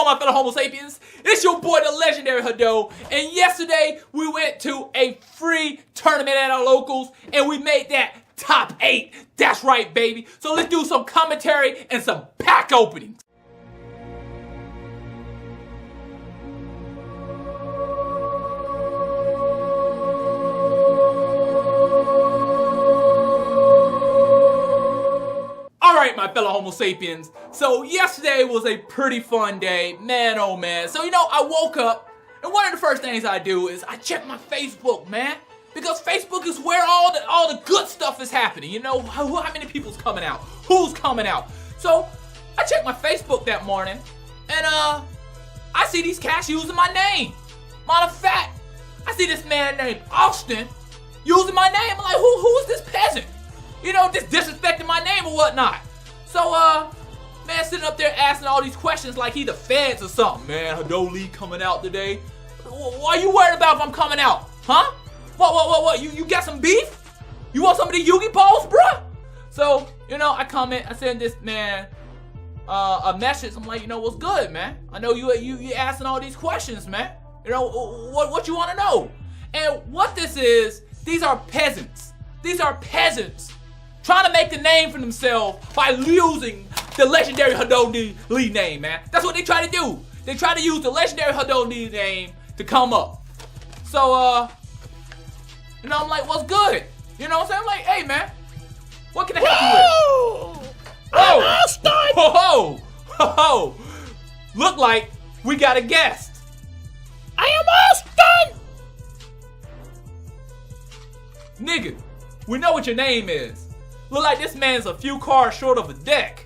on, my fellow Homo sapiens? It's your boy, the legendary Hadou, and yesterday we went to a free tournament at our locals, and we made that top 8. That's right, baby. So let's do some commentary and some pack openings. Alright, my fellow Homo sapiens, so yesterday was a pretty fun day, man oh man. So I woke up, and one of the first things I do is I check my Facebook, man. Because Facebook is where all the good stuff is happening, how many people's coming out, who's coming out. So, I checked my Facebook that morning, and I see these cats using my name. Matter of fact, I see this man named Austin using my name. I'm like, who is this peasant? Just disrespecting my name or whatnot. So, man sitting up there asking all these questions like he the feds or something. Man, Hadou Lee coming out today. What are you worried about if I'm coming out? Huh? What? You got some beef? You want some of the Yugi balls, bruh? So, I send this man a message. I'm like, what's good, man? I know you asking all these questions, man. What you want to know? And what this is, these are peasants. These are peasants trying to make the name for themselves by using the legendary Hadou Lee name, man. That's what they try to do. They try to use the legendary Hadou Lee name to come up. So, I'm like, what's good? You know what I'm saying? I'm like, hey, man, what can I help you with? Oh, ho. Look like we got a guest. I am Austin! Nigga, we know what your name is. Look like this man's a few cars short of a deck.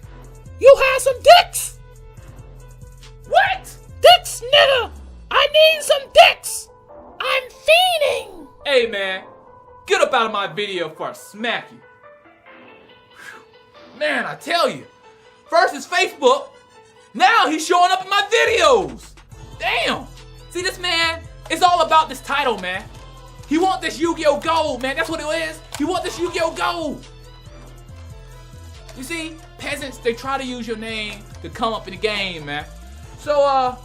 You have some dicks! What? Dicks, nigga! I need some dicks! I'm fiending! Hey, man, get up out of my video before I smack you. Whew. Man, I tell you. First is Facebook. Now he's showing up in my videos. Damn. See, this man, it's all about this title, man. He want this Yu-Gi-Oh! Gold, man. That's what it is. He want this Yu-Gi-Oh! Gold. You see, peasants, they try to use your name to come up in the game, man. So,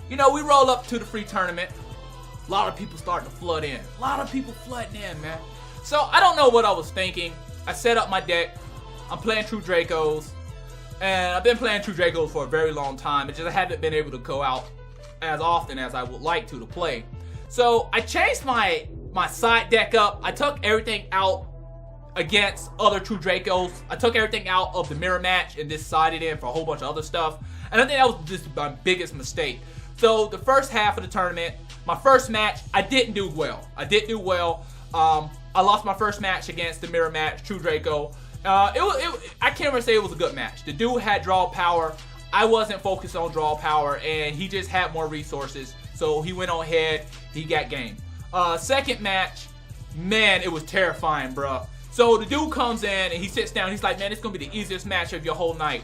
we roll up to the free tournament. A lot of people starting to flood in. A lot of people flooding in, man. So, I don't know what I was thinking. I set up my deck. I'm playing True Dracos. And I've been playing True Dracos for a very long time. It's just I haven't been able to go out as often as I would like to play. So, I changed my side deck up. I took everything out against other True Dracos. I took everything out of the mirror match and just sided in for a whole bunch of other stuff. And I think that was just my biggest mistake. So, the first half of the tournament, my first match, I didn't do well. I lost my first match against the mirror match, True Draco. I can't even say it was a good match. The dude had draw power. I wasn't focused on draw power, and he just had more resources. So he went on ahead. He got game. Second match, man, it was terrifying, bruh. So the dude comes in and he sits down. He's like, man, it's gonna be the easiest match of your whole night.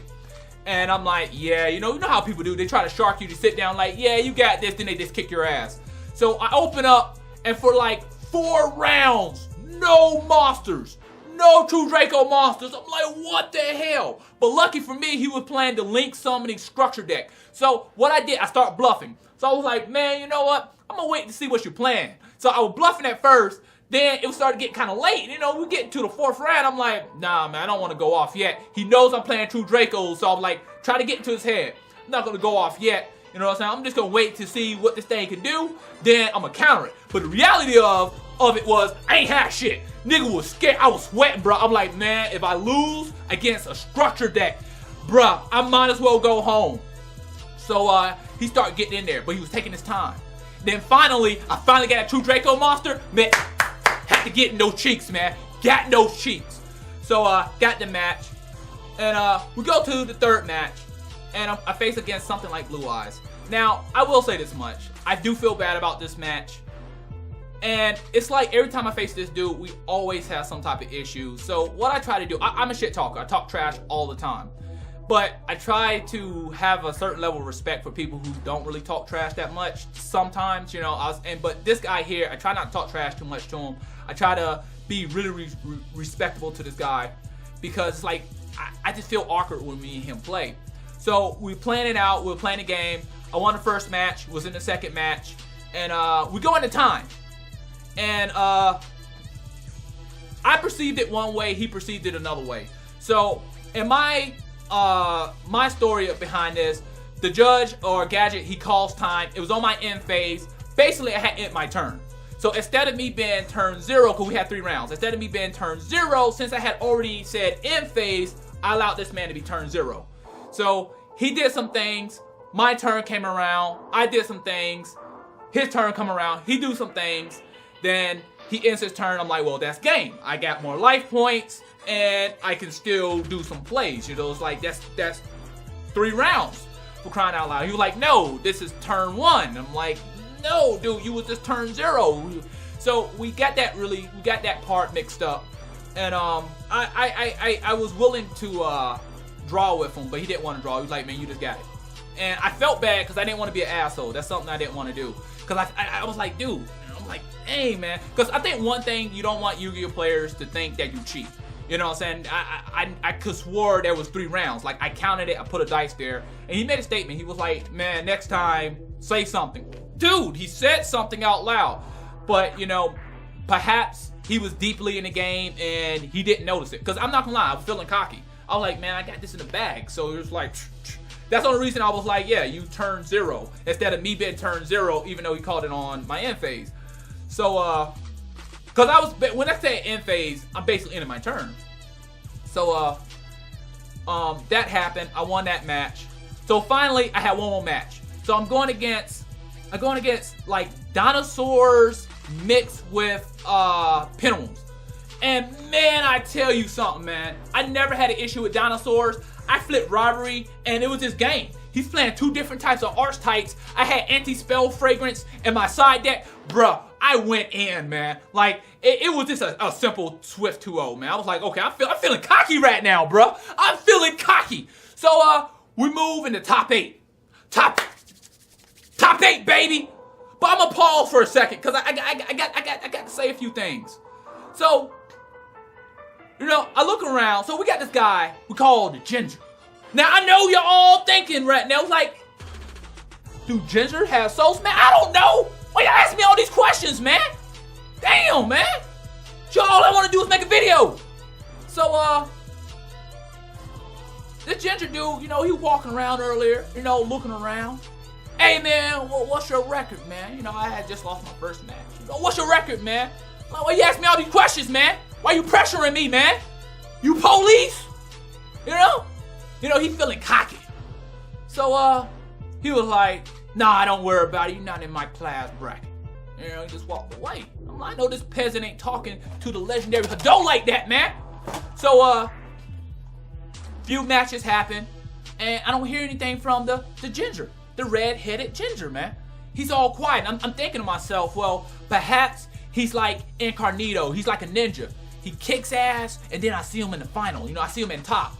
And I'm like, yeah, you know how people do. They try to shark you to sit down like, yeah, you got this. Then they just kick your ass. So I open up, and for like 4 rounds, no monsters. No True Draco monsters. I'm like, what the hell? But lucky for me, he was playing the Link Summoning Structure deck. So what I did, I started bluffing. So I was like, man, you know what? I'm going to wait to see what you're playing. So I was bluffing at first. Then it started getting kind of late. We getting to the 4th round. I'm like, nah, man, I don't want to go off yet. He knows I'm playing True Draco. So I'm like, try to get into his head. I'm not going to go off yet. You know what I'm saying? I'm just going to wait to see what this thing can do. Then I'm going to counter it. But the reality of it was, I ain't had shit. Nigga was scared. I was sweating, bro. I'm like, man, if I lose against a structure deck, bro, I might as well go home. So he started getting in there, but he was taking his time. Then finally, I finally got a True Draco monster. Man, had to get in those cheeks, man. Got in those cheeks. So got the match. And we go to the 3rd match. And I face against something like Blue Eyes. Now, I will say this much. I do feel bad about this match. And it's like every time I face this dude, we always have some type of issue. So what I try to do, I'm a shit talker. I talk trash all the time. But I try to have a certain level of respect for people who don't really talk trash that much sometimes, but this guy here, I try not to talk trash too much to him. I try to be really respectful to this guy because it's like, I just feel awkward when me and him play. So we planned it out. We were playing the game. I won the first match. Was in the second match, and we go into time. And I perceived it one way. He perceived it another way. So in my story behind this, the judge or Gadget, he calls time. It was on my end phase. Basically, I had ended my turn. So instead of me being turn 0, because we had 3 rounds, instead of me being turn 0, since I had already said end phase, I allowed this man to be turn 0. So he did some things. My turn came around. I did some things. His turn come around. He do some things. Then he ends his turn. I'm like, well, that's game. I got more life points, and I can still do some plays. You know, it's like that's 3 rounds, for crying out loud. He was like, no, this is turn 1. I'm like, no, dude, you was just turn 0. So we got that part mixed up, and I was willing to draw with him, but he didn't want to draw. He was like, man, you just got it. And I felt bad because I didn't want to be an asshole. That's something I didn't want to do. Because I was like, dude, I'm like, hey, man. Because I think one thing, you don't want Yu-Gi-Oh players to think that you cheat. You know what I'm saying? I could swore there was 3 rounds. Like, I counted it, I put a dice there. And he made a statement. He was like, man, next time, say something. Dude, he said something out loud. But, you know, perhaps he was deeply in the game and he didn't notice it. Because I'm not going to lie, I was feeling cocky. I was like, man, I got this in the bag. So it was like, that's the only reason I was like, yeah, you turn 0. Instead of me being turn 0, even though he called it on my end phase. So, because when I say end phase, I'm basically ending my turn. So, that happened. I won that match. So finally, I had one more match. So I'm going against like dinosaurs mixed with pendulums. And man, I tell you something, man. I never had an issue with dinosaurs. I flipped robbery, and it was this game. He's playing 2 different types of archetypes. I had anti-spell fragrance in my side deck. Bruh, I went in, man. Like, it was just a simple swift 2-0, man. I was like, okay, I'm feeling cocky right now, bruh. I'm feeling cocky. So, we move into top 8. Top 8, baby. But I'm gonna pause for a second, because I got to say a few things. So, you know, I look around. So we got this guy we call the Ginger. Now, I know you're all thinking right now, like, do Ginger have souls, man? I don't know. Why y'all asking me all these questions, man? Damn, man. Sure, all I want to do is make a video. So, this Ginger dude, you know, he was walking around earlier, you know, looking around. Hey, man, what's your record, man? You know, I had just lost my first match. You know, what's your record, man? Like, why you asking me all these questions, man? Why you pressuring me, man? You police? You know? You know, he feeling cocky. So, he was like, nah, don't worry about it. You're not in my class bracket. You know, he just walked away. I'm like, I know this peasant ain't talking to the legendary Hadou like that, man. So, few matches happen, and I don't hear anything from the Ginger, the red-headed Ginger, man. He's all quiet. I'm thinking to myself, well, perhaps he's like Incarnito. He's like a ninja. He kicks ass, and then I see him in the final. You know, I see him in top.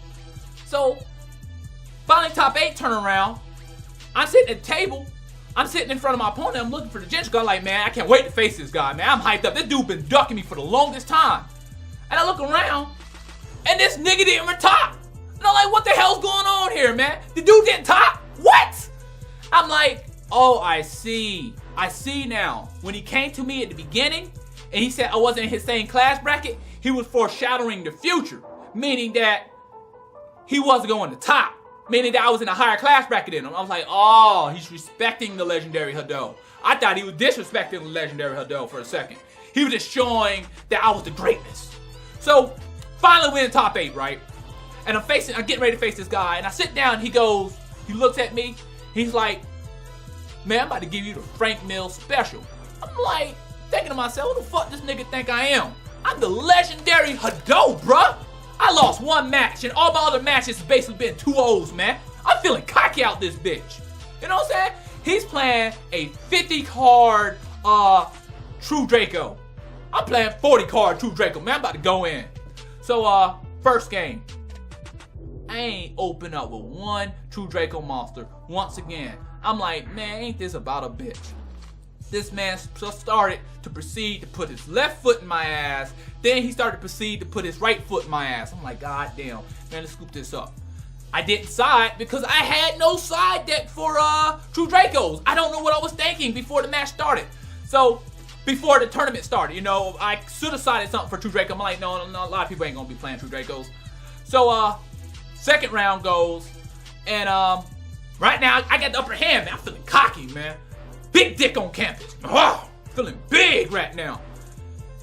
So, finally, top 8 turn around. I'm sitting at the table. I'm sitting in front of my opponent. I'm looking for the Ginger guy. Like, man, I can't wait to face this guy, man. I'm hyped up. This dude been ducking me for the longest time. And I look around, and this nigga didn't top. And I'm like, what the hell's going on here, man? The dude didn't top? What? I'm like, oh, I see. I see now. When he came to me at the beginning, and he said I wasn't in his same class bracket, he was foreshadowing the future, meaning that he wasn't going to top, meaning that I was in a higher class bracket than him. I was like, oh, he's respecting the legendary Hadou. I thought he was disrespecting the legendary Hadou for a second. He was just showing that I was the greatness. So, finally we're in top 8, right? And I'm getting ready to face this guy, and I sit down, he looks at me, he's like, man, I'm about to give you the Frank Mills special. I'm like, thinking to myself, what the fuck this nigga think I am? I'm the legendary Hadou, bruh. I lost 1 match, and all my other matches have basically been 2-0s, man. I'm feeling cocky out this bitch. You know what I'm saying? He's playing a 50-card True Draco. I'm playing 40-card True Draco, man. I'm about to go in. So, first game. I ain't open up with 1 True Draco monster once again. I'm like, man, ain't this about a bitch? This man started to proceed to put his left foot in my ass. Then he started to proceed to put his right foot in my ass. I'm like, god damn, man, let's scoop this up. I didn't side because I had no side deck for True Dracos. I don't know what I was thinking before the match started. So, before the tournament started, you know, I should have sided something for True Draco. I'm like, no, a lot of people ain't gonna be playing True Dracos. So, second round goes, and right now I got the upper hand, man. I'm feeling cocky, man. Big dick on campus. Oh, feeling big right now.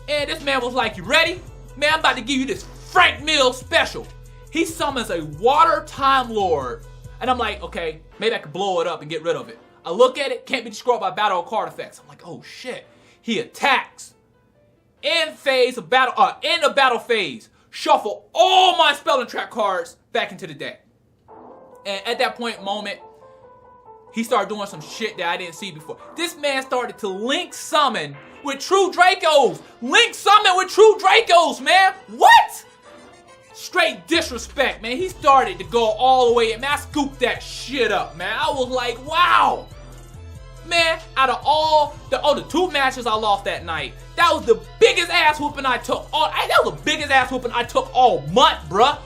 And this man was like, you ready? Man, I'm about to give you this Frank Mills special. He summons a Water Time Lord. And I'm like, okay, maybe I could blow it up and get rid of it. I look at it, can't be destroyed by battle or card effects. I'm like, oh shit. He attacks. End the battle phase. Shuffle all my spelling trap cards back into the deck. And at that moment, he started doing some shit that I didn't see before. This man started to link summon with True Dracos. Link summon with True Dracos, man. What? Straight disrespect, man. He started to go all the way in. Man, I scooped that shit up, man. I was like, wow. Man, out of all the 2 matches I lost that night, that was the biggest ass whooping I took. That was the biggest ass whooping I took all month, bruh.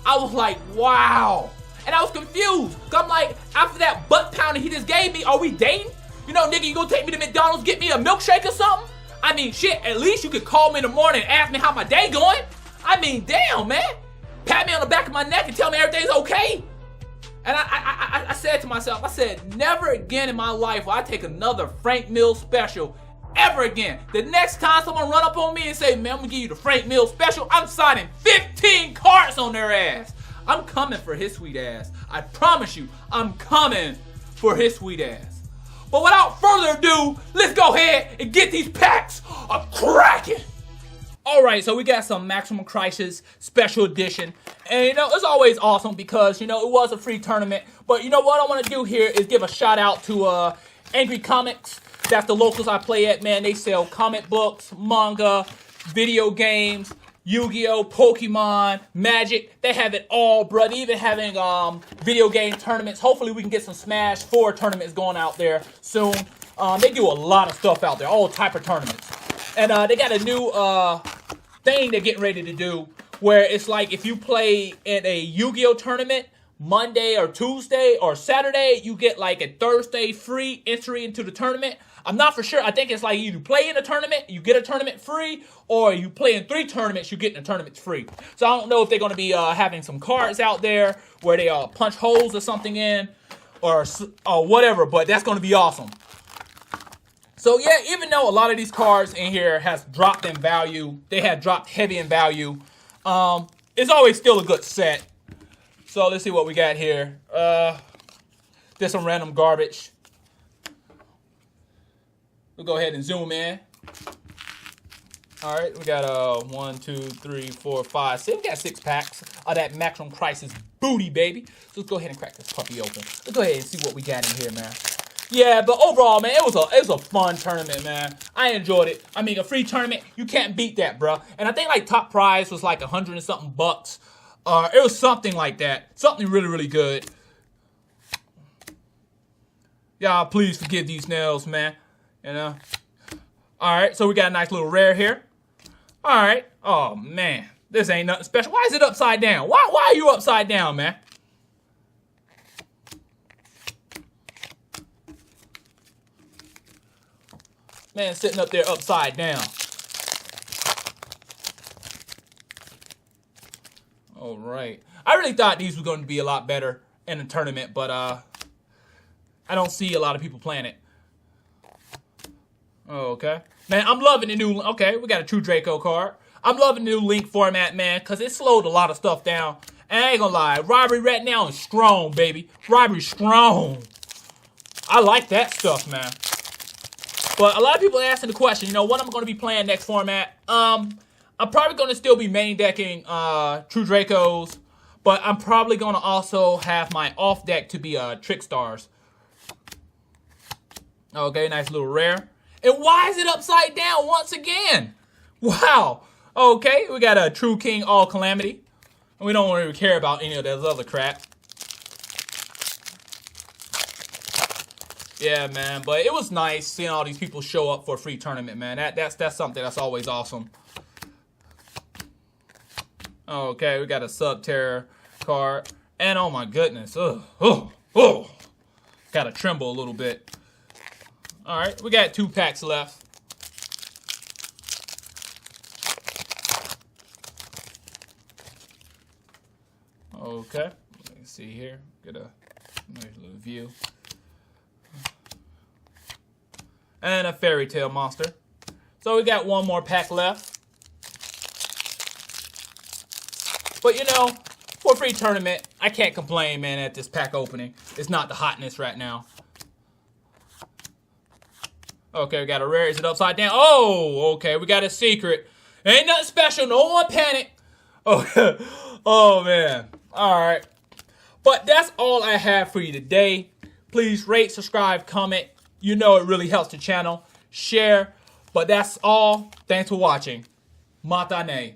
I was like, wow. And I was confused. Cause I'm like, after that butt pounding he just gave me, are we dating? You know, nigga, you gonna take me to McDonald's, get me a milkshake or something? I mean, shit, at least you could call me in the morning and ask me how my day going. I mean, damn, man. Pat me on the back of my neck and tell me everything's okay. And I said to myself, I said, never again in my life will I take another Frank Mills special ever again. The next time someone run up on me and say, man, I'm gonna give you the Frank Mills special, I'm signing 15 cards on their ass. I'm coming for his sweet ass. I promise you, I'm coming for his sweet ass. But without further ado, let's go ahead and get these packs a-cracking. Alright, so we got some Maximum Crisis Special Edition. And you know, it's always awesome because, you know, it was a free tournament. But you know what I want to do here is give a shout out to Angry Comics. That's the locals I play at, man. They sell comic books, manga, video games, Yu-Gi-Oh, Pokemon, Magic. They have it all, bruh. They even having video game tournaments. Hopefully we can get some Smash 4 tournaments going out there soon. They do a lot of stuff out there, all type of tournaments. And they got a new thing they're getting ready to do where it's like if you play in a Yu-Gi-Oh tournament Monday or Tuesday or Saturday, you get like a Thursday free entry into the tournament. I'm not for sure. I think it's like you play in a tournament, you get a tournament free, or you play in 3 tournaments, you get a tournament free. So I don't know if they're going to be having some cards out there where they punch holes or something in or whatever, but that's going to be awesome. So yeah, even though a lot of these cards in here has dropped in value, they had dropped heavy in value, it's always still a good set. So let's see what we got here. There's some random garbage. We'll go ahead and zoom in. All right, we got 1, 2, 3, 4, 5, 6. We got 6 packs of that Maximum Crisis booty, baby. So let's go ahead and crack this puppy open. Let's go ahead and see what we got in here, man. Yeah, but overall, man, it was a fun tournament, man. I enjoyed it. I mean, a free tournament, you can't beat that, bro. And I think like top prize was like 100 and something bucks. It was something like that. Something really, really good. Y'all, please forgive these nails, man. You know. All right, so we got a nice little rare here. All right. Oh man, this ain't nothing special. Why is it upside down? Why are you upside down, man? Man, sitting up there upside down. All right. I really thought these were going to be a lot better in the tournament, but I don't see a lot of people playing it. Oh, okay. Man, I'm loving the new... Okay, we got a True Draco card. I'm loving the new Link format, man, because it slowed a lot of stuff down. And I ain't gonna lie, Robbery right now is strong, baby. Robbery strong. I like that stuff, man. But a lot of people are asking the question, you know, what I'm going to be playing next format. I'm probably going to still be main decking True Dracos, but I'm probably going to also have my off deck to be Trick Stars. Okay, nice little rare. And why is it upside down once again? Wow. Okay, we got a True King All Calamity. And we don't really care about any of those other crap. Yeah, man, but it was nice seeing all these people show up for a free tournament, man. That's something that's always awesome. Okay, we got a Sub-Terror card. And oh my goodness. Oh. Gotta tremble a little bit. Alright, we got 2 packs left. Okay, let's see here. Get a nice little view. And a fairy tale monster. So we got 1 more pack left. But you know, for a free tournament, I can't complain, man, at this pack opening. It's not the hotness right now. Okay, we got a rare. Is it upside down? Oh, okay, we got a secret. Ain't nothing special. No one panic. Okay. Oh, man. All right. But that's all I have for you today. Please rate, subscribe, comment. You know it really helps the channel. Share. But that's all. Thanks for watching. Matane.